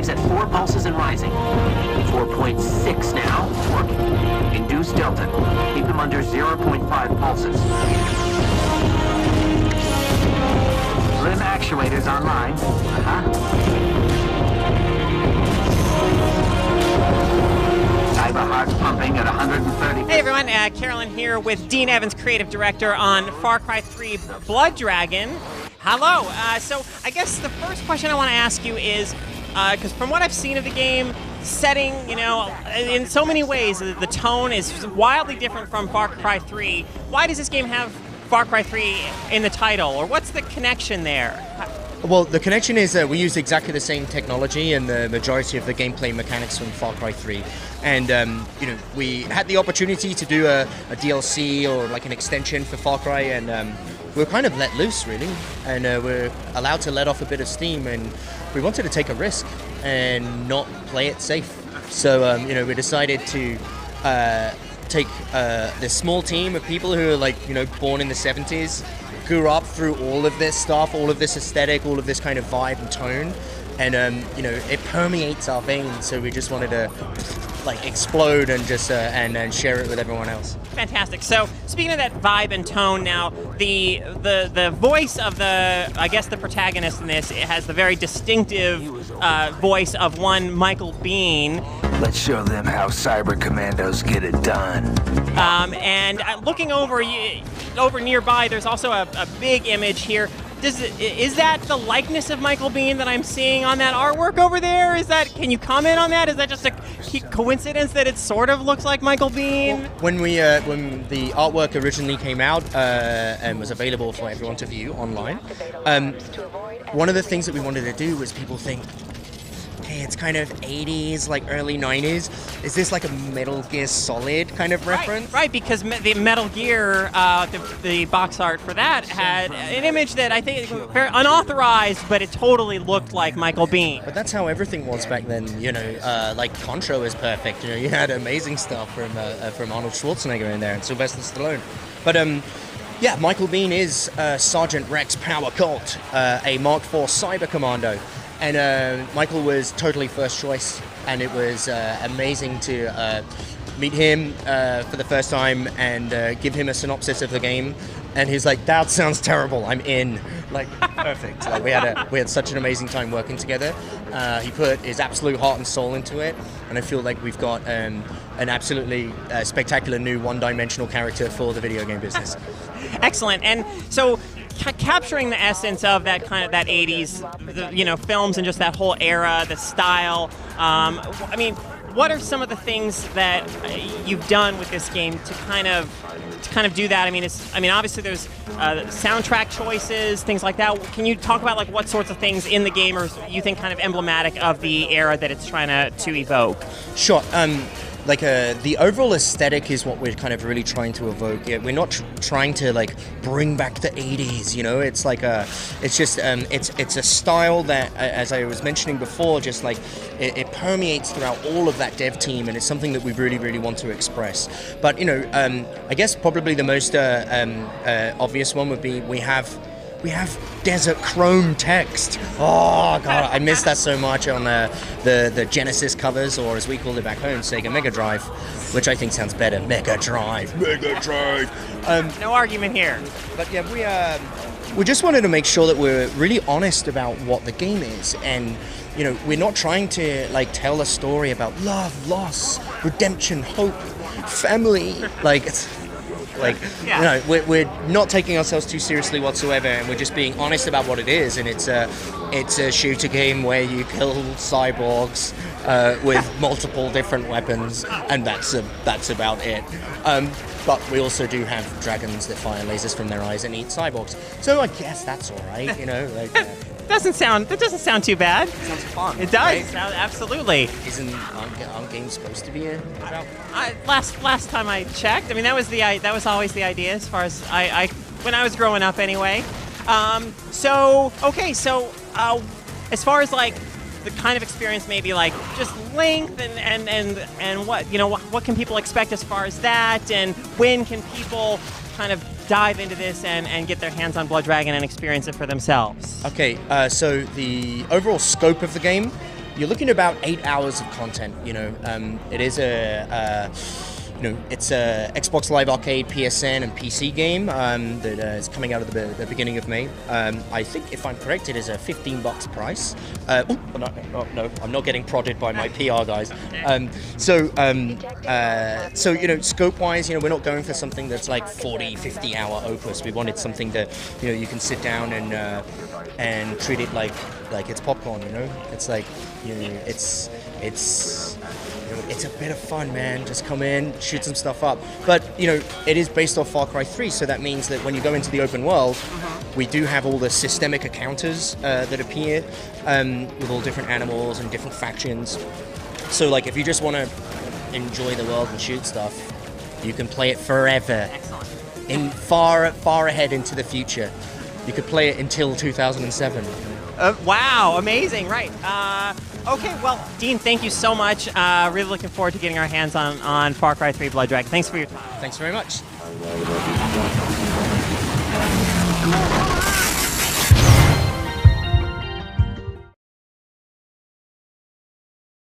waves at 4 pulses and rising. 4.6 now. Working. Induce delta. Keep them under 0.5 pulses. Rim actuators online. Cyber heart pumping at 130. Hey everyone, Carolyn here with Dean Evans, creative director on Far Cry 3 Blood Dragon. Hello. So I guess the first question I want to ask you is, because from what I've seen of the game, setting, you know, in so many ways, the tone is wildly different from Far Cry 3. Why does this game have Far Cry 3 in the title, or what's the connection there? Well, the connection is we use exactly the same technology and the majority of the gameplay mechanics from Far Cry 3. And, you know, we had the opportunity to do a DLC or like an extension for Far Cry, and we were kind of let loose, really. And we're allowed to let off a bit of steam, and we wanted to take a risk and not play it safe. So, you know, we decided to take this small team of people who are, like, you know, born in the 70s, grew up through all of this stuff, all of this aesthetic, all of this kind of vibe and tone, and you know, it permeates our veins. So we just wanted to like explode and just and share it with everyone else. Fantastic. So speaking of that vibe and tone, now the voice of I guess the protagonist in this, it has the very distinctive voice of one Michael Biehn. Let's show them how cyber commandos get it done. And looking over nearby, there's also a big image here. Is that the likeness of Michael Biehn that I'm seeing on that artwork over there? Can you comment on that? Is that just a coincidence that it sort of looks like Michael Biehn? Well, when the artwork originally came out and was available for everyone to view online, one of the things that we wanted to do was people think, hey, it's kind of 80s, like early 90s. Is this like a Metal Gear Solid kind of reference? Right, because the Metal Gear, the box art for that had an image that I think very unauthorized, but it totally looked like Michael Biehn. But that's how everything was back then, you know. Like Contra was perfect. You know, you had amazing stuff from Arnold Schwarzenegger in there and Sylvester Stallone. But yeah, Michael Biehn is Sergeant Rex Power Colt, a Mark IV Cyber Commando. And Michael was totally first choice, and it was amazing to meet him for the first time and give him a synopsis of the game. And he's like, "That sounds terrible. I'm in." Like, perfect. Like, we had such an amazing time working together. He put his absolute heart and soul into it, and I feel like we've got an absolutely spectacular new one-dimensional character for the video game business. Excellent. And so, capturing the essence of that kind of that 80s, you know, films and just that whole era, the style. I mean, what are some of the things that you've done with this game to kind of do that? I mean, obviously there's soundtrack choices, things like that. Can you talk about like what sorts of things in the game are you think kind of emblematic of the era that it's trying to evoke? Sure. Like the overall aesthetic is what we're kind of really trying to evoke. Yeah, we're not trying to like bring back the 80s, you know. It's like it's just it's a style that, as I was mentioning before, just like it permeates throughout all of that dev team, and it's something that we really, really want to express. But you know, I guess probably the most obvious one would be we have desert chrome text. Oh god, I miss that so much on the Genesis covers, or as we call it back home, Sega Mega Drive, which I think sounds better. Mega Drive. No argument here. But yeah, we just wanted to make sure that we're really honest about what the game is, and you know, we're not trying to like tell a story about love, loss, redemption, hope, family. Like it's like, yeah. You know, we're not taking ourselves too seriously whatsoever, and we're just being honest about what it is. And it's a shooter game where you kill cyborgs with multiple different weapons, and that's about it. But we also do have dragons that fire lasers from their eyes and eat cyborgs. So I guess that's all right, you know. Like, that doesn't sound too bad. It sounds fun. It does. Right? Absolutely. Aren't games supposed to be about? Last time I checked, I mean that was always the idea as far as I when I was growing up anyway. So as far as like the kind of experience, maybe like just length and what, you know, what can people expect as far as that, and when can people kind of dive into this and get their hands on Blood Dragon and experience it for themselves? Okay, so the overall scope of the game you're looking at about 8 hours of content. It is it's a Xbox Live Arcade, PSN, and PC game that is coming out at the beginning of May. I think, if I'm correct, it is a $15 price. No, I'm not getting prodded by my PR guys. Scope-wise, we're not going for something that's like 40, 50-hour opus. We wanted something that you can sit down and treat it like it's popcorn. It's like it's a bit of fun, man. Just come in, shoot some stuff up. But, it is based off Far Cry 3, so that means that when you go into the open world, we do have all the systemic encounters that appear with all different animals and different factions. So, like, if you just want to enjoy the world and shoot stuff, you can play it forever. Excellent. In far ahead into the future. You could play it until 2007. Wow, amazing, right. Okay, well, Dean, thank you so much. Really looking forward to getting our hands on Far Cry 3 Blood Dragon. Thanks for your time. Thanks very much.